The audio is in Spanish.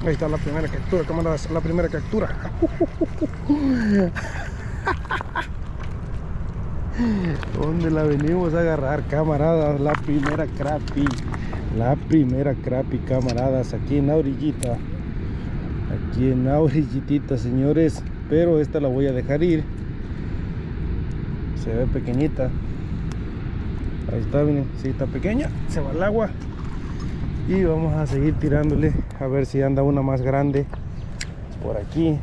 Ahí está la primera captura, camaradas, la primera captura. ¿Dónde la venimos a agarrar, camaradas? La primera crappie. La primera crappie, camaradas, aquí en la orillita. Aquí en la orillitita, señores. Pero esta la voy a dejar ir. Se ve pequeñita. Ahí está, miren, sí está pequeña. Se va al agua. Y vamos a seguir tirándole a ver si anda una más grande por aquí.